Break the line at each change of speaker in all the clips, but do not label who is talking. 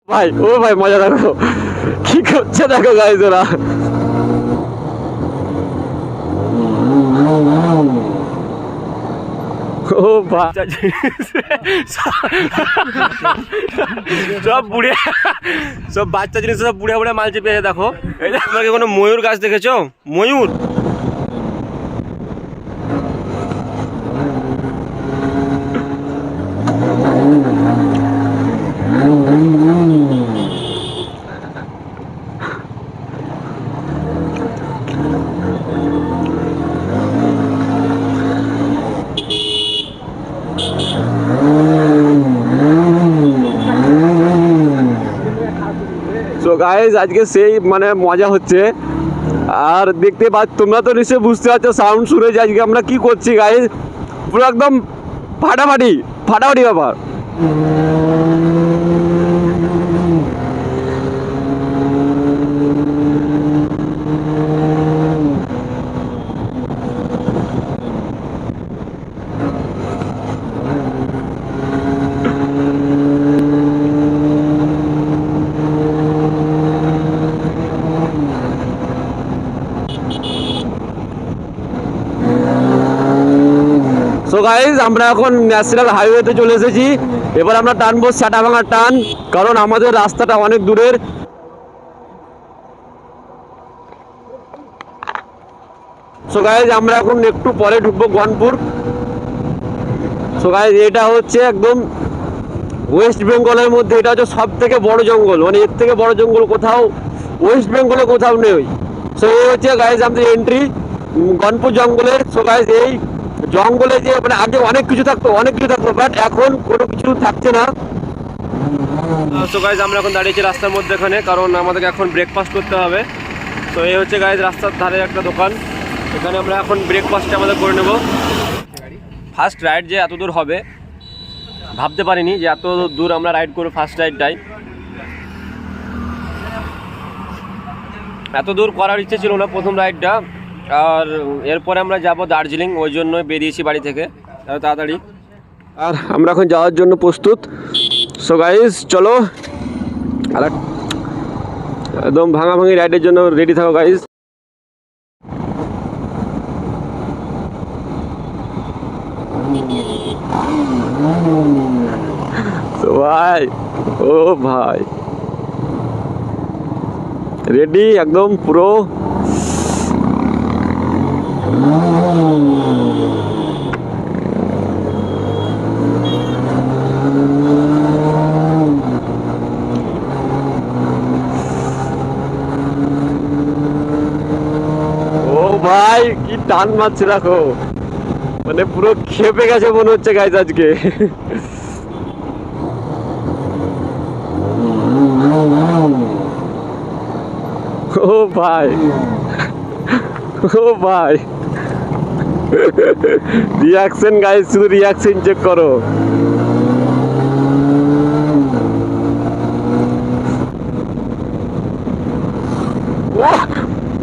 ভাই ও ভাই মজা দেখো কি করছে দেখো গাইজ ওরা। ও ভাই সব বুড়ে সব বাচ্চা জিনিস সব বুড়ে বুড়ে মাল চেপে দেখো। এই তোমাকে কোনো ময়ূর গাছ দেখেছো? ময়ূর তো গাইজ আজকে সেই মানে মজা হচ্ছে। আর দেখতে পাচ্ছ তোমরা তো নিশ্চয়ই বুঝতে পারছো সাউন্ড শুনে যে আজকে আমরা কি করছি গাইজ। পুরো একদম ফাটাফাটি ফাটাফাটি ব্যাপার। সো গাইজ আমরা এখন ন্যাশনাল হাইওয়েতে চলে এসেছি। এবার আমরা টানবো চাটাভাঙার টান, কারণ আমাদের রাস্তাটা অনেক দূরের। সো গাইজ আমরা এখন একটু পরে ঢুকবো গনপুর। সো গাইজ এটা হচ্ছে একদম ওয়েস্ট বেঙ্গলের মধ্যে এটা হচ্ছে সব থেকে বড় জঙ্গল, মানে এর থেকে বড় জঙ্গল কোথাও ওয়েস্ট বেঙ্গলে কোথাও নেই। সো এই হচ্ছে গাইজ আমাদের এন্ট্রি গনপুর জঙ্গলের। সো গাইজ এই জঙ্গলে যে মানে আগে অনেক কিছু থাকতো বাট এখন কোনো কিছু থাকছে না। সো গাইজ আমরা এখন দাঁড়িয়েছি রাস্তার মধ্যে এখানে, কারণ আমাদেরকে এখন ব্রেকফাস্ট করতে হবে। তো এই হচ্ছে গাইজ রাস্তার ধারে একটা দোকান, এখানে আমরা এখন ব্রেকফাস্টটা আমাদের করে নেব। ফার্স্ট রাইড যে এত দূর হবে ভাবতে পারিনি যে এত দূর আমরা রাইড করবো। ফার্স্ট রাইডটাই এত দূর করার ইচ্ছে ছিল না প্রথম রাইডটা। আর এরপরে আমরা যাব দার্জিলিং, ওই জন্যই বেরিয়েছি বাড়ি থেকে তাড়াতাড়ি। আর আমরা এখন যাওয়ার জন্য প্রস্তুত। সো গাইস চলো আর একদম ভাঙাভাঙি রাইডের জন্য রেডি থাকো গাইস। তো ভাই ও ভাই রেডি একদম পুরো। ও ভাই কি টান মারছে দেখো, মানে পুরো খেপে গেছে মনে হচ্ছে গাইজ আজকে। ও ভাই ও ভাই রিয়াকশন গাইজ, শুধু রিয়াকশন চেক করো।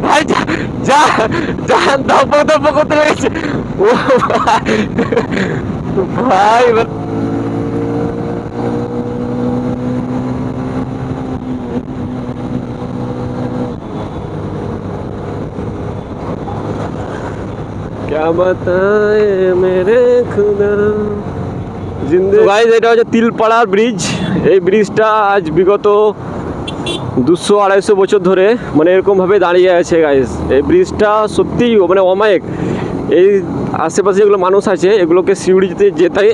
ভাই যা যা দপ দপ করতে লেগেছে। ও ভাই ভাই क्या बताए मेरे खुदा जिंदगी। गाइस এটা হচ্ছে তিলপাড়া ব্রিজ। এই ব্রিজটা আজ বিগত 200-250 বছর ধরে মানে এরকমভাবে দাঁড়িয়ে আছে গাইস। এই ব্রিজটা সত্যিই মানে অমায়িক। এই আশেপাশে যেগুলো মানুষ আছে এগুলোকে সিউড়িতে যেতে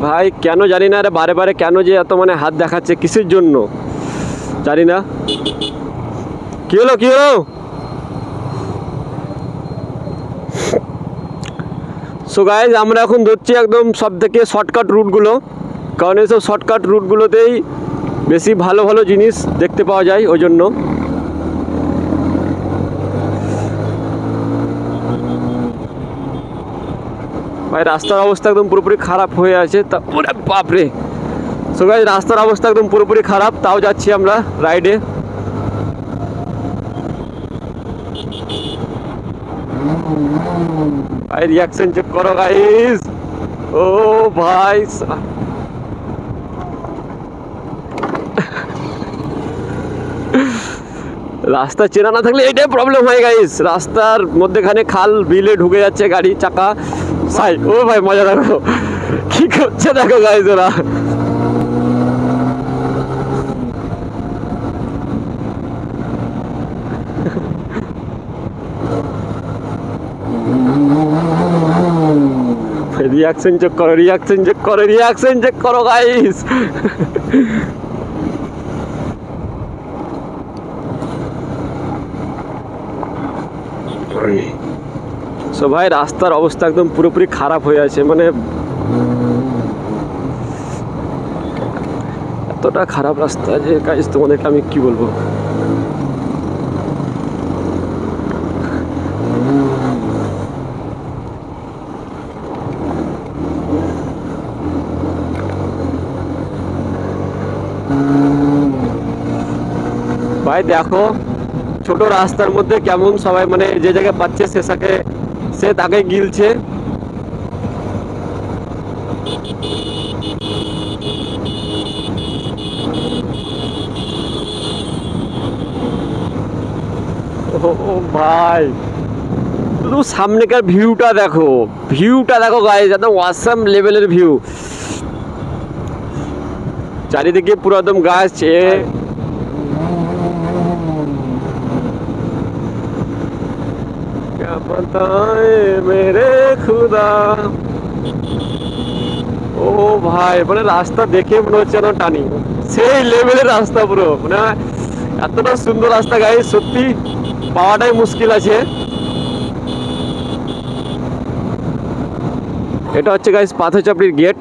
ভাই কেন জানি না রে, বারে বারে কেন যে এত মানে হাত দেখাচ্ছে কিসের জন্য জানি না। কি হলো কি হলো? সো গাইজ আমরা এখন ধরছি একদম সব থেকে শর্টকাট রুটগুলো, কারণ এইসব শর্টকাট রুটগুলোতেই বেশি ভালো ভালো জিনিস দেখতে পাওয়া যায় ওই জন্য। ভাই রাস্তার অবস্থা একদম পুরোপুরি খারাপ হয়ে আছে, তা ওরে বাপরে। সো গাইজ রাস্তার অবস্থা একদম পুরোপুরি খারাপ, তাও যাচ্ছি আমরা রাইডে। ভাই রিয়াকশন চেক করো গাইস। ও ভাই রাস্তা চেনা না থাকলে এটাই প্রবলেম হয় গাইস, রাস্তার মধ্যেখানে খাল বিলে ঢুকে যাচ্ছে গাড়ি চাকা সাই। ও ভাই মজা দেখো কি করছে দেখো গাইস ওরা। রিয়াকশন চেক করো, রিয়াকশন চেক করো, রিয়াকশন চেক করো গাইস। সো ভাই রাস্তার অবস্থা একদম পুরোপুরি খারাপ হয়ে আছে, মানে এতটা খারাপ রাস্তা যে গাইস তোমাদেরকে আমি কি বলবো। ভাই দেখো ছোট রাস্তার মধ্যে কেমন সবাই মানে যে জায়গায় পাচ্ছে সে তাকে গিলছে। ও ভাই শুধু সামনেকার ভিউটা দেখো, ভিউটা দেখো গাইস, একদম অসাম লেভেলের ভিউ। চারিদিকে পুরো একদম গাছ। মেরে খুদা। ও ভাই মানে রাস্তা দেখে মনে হচ্ছে না টানি, সেই লেভেলের রাস্তা পুরো, মানে এতটা সুন্দর রাস্তা গাইস সত্যি পাওয়াটাই মুশকিল আছে। এটা হচ্ছে গাইস পাথরচাপড়ির গেট।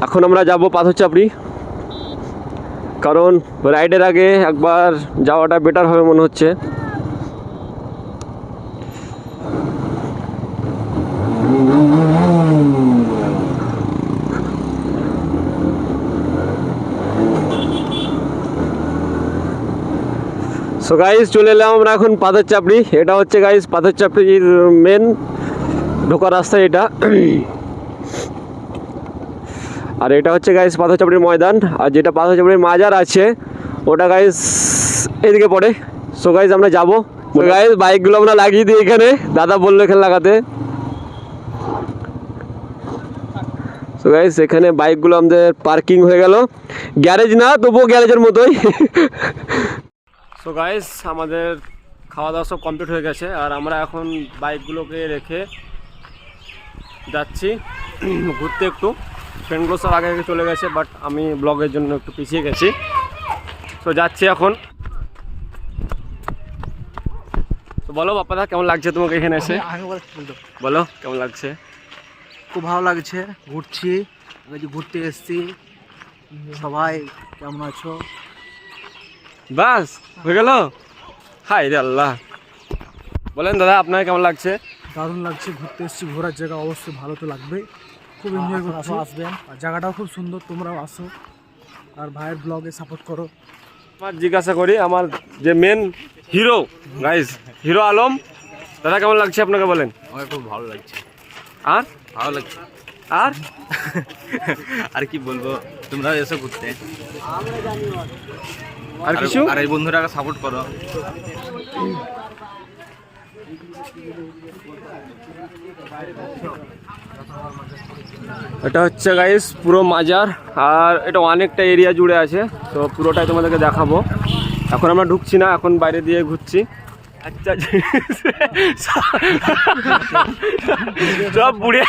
এখন আমরা যাব পাথরচাপড়ি, কারণ রাইডের আগে একবার যাওয়াটা বেটার হবে মনে হচ্ছে। সো গাইস চলে এলাম আমরা এখন পাথরচাপড়ি। এটা হচ্ছে গাইস পাথরচাপড়ির মেন ঢোকার রাস্তা এটা। আর এটা হচ্ছে গাইস পাথরচাপড়ির ময়দান, আর যেটা পাথরচাপড়ির মাজার আছে ওটা গাইস এদিকে পড়ে। সো গাইস আমরা যাবো। গাইস বাইকগুলো আমরা লাগিয়ে দিই এখানে, দাদা বললো এখানে লাগাতে। সো গাইস এখানে বাইকগুলো আমাদের পার্কিং হয়ে গেল, গ্যারেজ না তবুও গ্যারেজের মতোই। সো গাইস আমাদের খাওয়া দাওয়া সব কমপ্লিট হয়ে গেছে, আর আমরা এখন বাইকগুলোকে রেখে যাচ্ছি ঘুরতে একটু। ফ্রেন্ডগুলো সব আগে আগে চলে গেছে, বাট আমি ব্লগের জন্য একটু পিছিয়ে গেছি। তো যাচ্ছি এখন। তো বলো বাপ্পাদা কেমন লাগছে তোমাকে এখানে এসে? বলো কেমন লাগছে?
খুব ভালো লাগছে, ঘুরছি, ঘুরতে এসেছি। সবাই কেমন আছো?
বাস হয়ে গেল। হাই রে আল্লাহ। বলেন দাদা আপনার কেমন লাগছে?
দারুণ লাগছে, ঘুরতে এসেছি, ঘোরার জায়গা অবশ্যই ভালো তো লাগবেই, খুব এনজয় করছি। আসবেন, আর জায়গাটাও খুব সুন্দর, তোমরাও আসো আর ভাইয়ের ব্লগে সাপোর্ট করো।
আমার জিজ্ঞাসা করি আমার যে main hero guys, Hero Alam দাদা কেমন লাগছে আপনাকে বলেন?
আমার খুব ভালো লাগছে।
আর
ভালো লাগছে
আর
আর কি বলবো, তোমরা এসো ঘুরতে,
আর কিছু,
আর এই বন্ধুরাকে সাপোর্ট করো।
এটা হচ্ছে গাইস পুরো মাজার, আর এটা অনেকটা এরিয়া জুড়ে আছে, তো পুরোটাই তোমাদেরকে দেখাবো। এখন আমরা ঢুকছি না, এখন বাইরে দিয়ে ঘুরছি। আচ্ছা সব বুড়ে,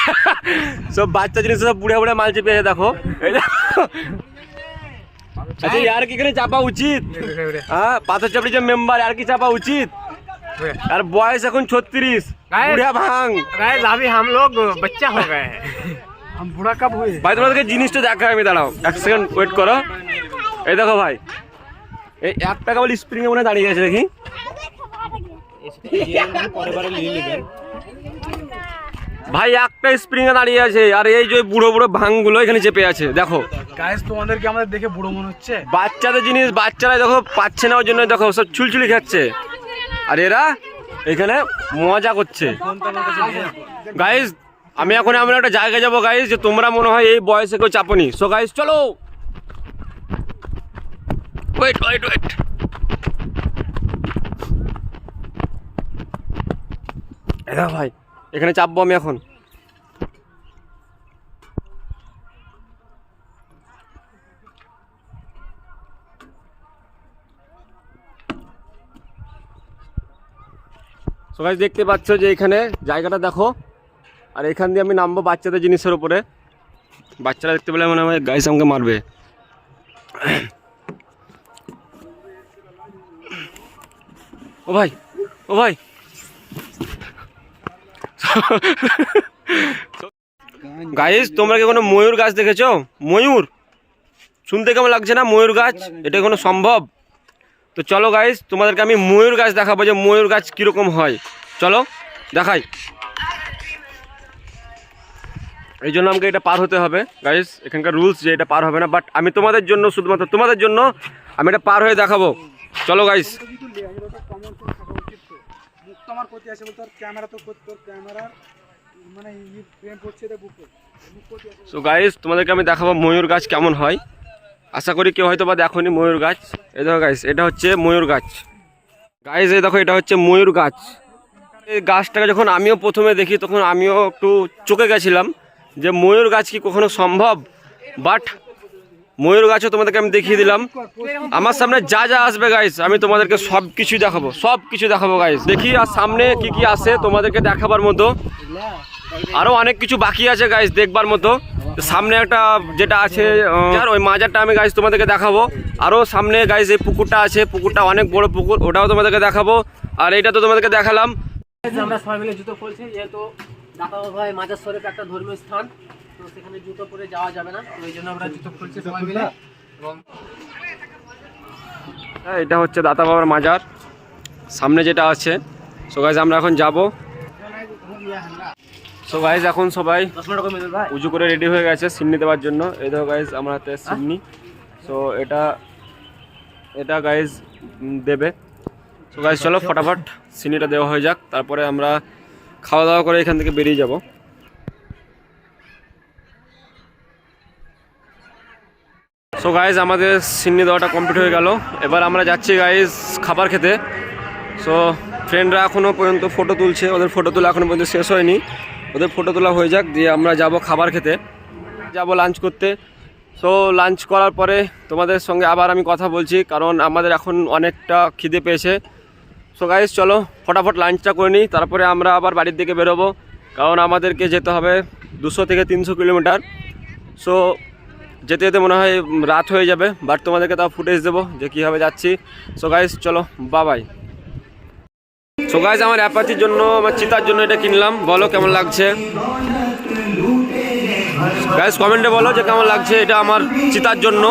সব বাচ্চা জিনিস সব বুড়ে বুড়ে মাল চেপে আছে দেখো। আচ্ছা আর কি এখানে চাপা উচিত? হ্যাঁ পাথরচাপড়ি যে মেম্বার আর কি চাপা উচিত? আর বয়স এখন 36, বুড়া ভাঙ।
अभी हम लोग बच्चा हो गए हैं, हम बूढ़ा कब हुए?
ভাই তোমাদেরকে জিনিসটা দেখা, আমি দাঁড়াও এক সেকেন্ড ওয়েট করো। এই দেখো ভাই, এই 1 টাকা বলে স্প্রিং এ মনে দাঁড়িয়ে গেছে দেখি। ভাই একটা স্প্রিং এ দাঁড়িয়ে আছে, আর এই যে বুড়ো বুড়ো ভাঙগুলো এখানে চেপে আছে দেখো।
গাইস তোমাদেরকে আমাদের দেখে বুড়ো মনে হচ্ছে?
বাচ্চাদের জিনিস, বাচ্চারা দেখো পাচ্ছে না, ওই জন্য দেখো সব ছুলছুলি খাচ্ছে। আর এরা এখানে মজা করছে গাইজ। আমি এখন এমন একটা জায়গায় যাবো গাইজ যে তোমরা মনে হয় এই বয়সে কেউ চাপনি। সো গাইজ চলো, ওয়েট ওয়েট ওয়েট। ভাই এখানে চাপবো আমি এখন। সো গাইজ দেখতে পাচ্ছ যে এখানে জায়গাটা দেখো, আর এখান দিয়ে আমি নামবো বাচ্চাদের জিনিসের উপরে। বাচ্চারা দেখতে পেলে মনে হয় গাইজ আমাকে মারবে। ও ভাই, ও ভাই, গাইজ তোমরা কি কোনো ময়ূর গাছ দেখেছো? ময়ূর শুনতে কেমন লাগছে না? ময়ূর গাছ, এটা কোনো সম্ভব? তো চলো গাইজ তোমাদেরকে আমি ময়ূর গাছ দেখাবো যে ময়ূর গাছ কীরকম হয়। চলো দেখাই। এই জন্য আমাকে এটা পার হতে হবে গাইজ, এখানকার রুলস যে এটা পার হবে না, বাট আমি তোমাদের জন্য, শুধুমাত্র তোমাদের জন্য আমি এটা পার হয়ে দেখাবো। চলো গাইজ। সো গাইজ তোমাদেরকে আমি দেখাবো ময়ূর গাছ কেমন হয়। আশা করি কেউ হয়তো বা দেখোনি ময়ূর গাছ। এই দেখো গাইজ, এটা হচ্ছে ময়ূর গাছ। গাইজ এই দেখো, এটা হচ্ছে ময়ূর গাছ। এই গাছটাকে যখন আমিও প্রথমে দেখি তখন আমিও একটু চোকে গেছিলাম যে ময়ূর গাছ কি কখনো সম্ভব। বাট ময়ূর গাছও তোমাদেরকে আমি দেখিয়ে দিলাম। আমার সামনে যা যা আসবে গাইজ আমি তোমাদেরকে সব কিছু দেখাবো, সব কিছু দেখাবো গাইজ। দেখি আর সামনে কি কি আসে তোমাদেরকে দেখাবার মতো। আরও অনেক কিছু বাকি আছে গাইজ দেখবার মতো। সামনে একটা যেটা আছে ওই মাজারটা আমি গাইজ তোমাদেরকে দেখাবো। আরও সামনে গাইজ এই পুকুরটা আছে, পুকুরটা অনেক বড় পুকুর, ওটাও তোমাদেরকে দেখাবো। আর এইটা তো তোমাদেরকে দেখালাম।
আমরা সবাই মিলে জুতো খুলছি, যেহেতু দাতা ভাই মাজার শরীফ একটা ধর্মীয় স্থান, তো সেখানে জুতো পরে যাওয়া যাবে না, তো এই জন্য আমরা জুতো খুলছি সবাই মিলে। এবং
এটা হচ্ছে দাতা বাবার মাজার, সামনে যেটা আছে। সো গাইজ আমরা এখন যাব। সো গাইজ এখন সবাই উঁচু করে রেডি হয়ে গেছে সিন্নি দেওয়ার জন্য। এই দেখো গাইজ আমার হাতে সিন্নি। সো এটা গাইজ দেবে। সো গাইজ চলো ফটাফট সিন্নিটা দেওয়া হয়ে যাক, তারপরে আমরা খাওয়া দাওয়া করে এখান থেকে বেরিয়ে যাব। সো গাইজ আমাদের সিন্নি দেওয়াটা কমপ্লিট হয়ে গেল। এবার আমরা যাচ্ছি গাইজ খাবার খেতে। সো ফ্রেন্ডরা এখনও পর্যন্ত ফটো তুলছে, ওদের ফটো তোলা এখনও পর্যন্ত শেষ হয়নি। ওদের ফটো তোলা হয়ে যাক, দিয়ে আমরা যাব খাবার খেতে, যাব লাঞ্চ করতে। সো লাঞ্চ করার পরে তোমাদের সঙ্গে আবার আমি কথা বলছি, কারণ আমাদের এখন অনেকটা খিদে পেয়েছে। সো গাইজ চলো ফটাফট লাঞ্চটা করে নিই, তারপরে আমরা আবার বাড়ির দিকে বেরোবো, কারণ আমাদেরকে যেতে হবে 200 থেকে 300 কিলোমিটার। সো যেতে যেতে মনে হয় রাত হয়ে যাবে, বাট তোমাদেরকে তাও ফুটেজ দেবো যে কীভাবে যাচ্ছি। সো গাইজ চলো বাই। সো গাইজ আমার অ্যাপাচির জন্য, আমার চিতার জন্য এটা কিনলাম। বলো কেমন লাগছে গাইজ, কমেন্টে বলো যে কেমন লাগছে এটা আমার চিতার জন্য।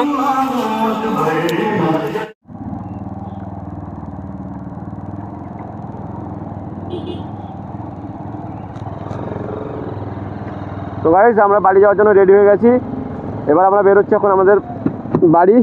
তো গাইজ আমরা বাড়ি যাওয়ার জন্য রেডি হয়ে গেছি। এবার আমরা বেরোচ্ছি এখন আমাদের বাড়ি।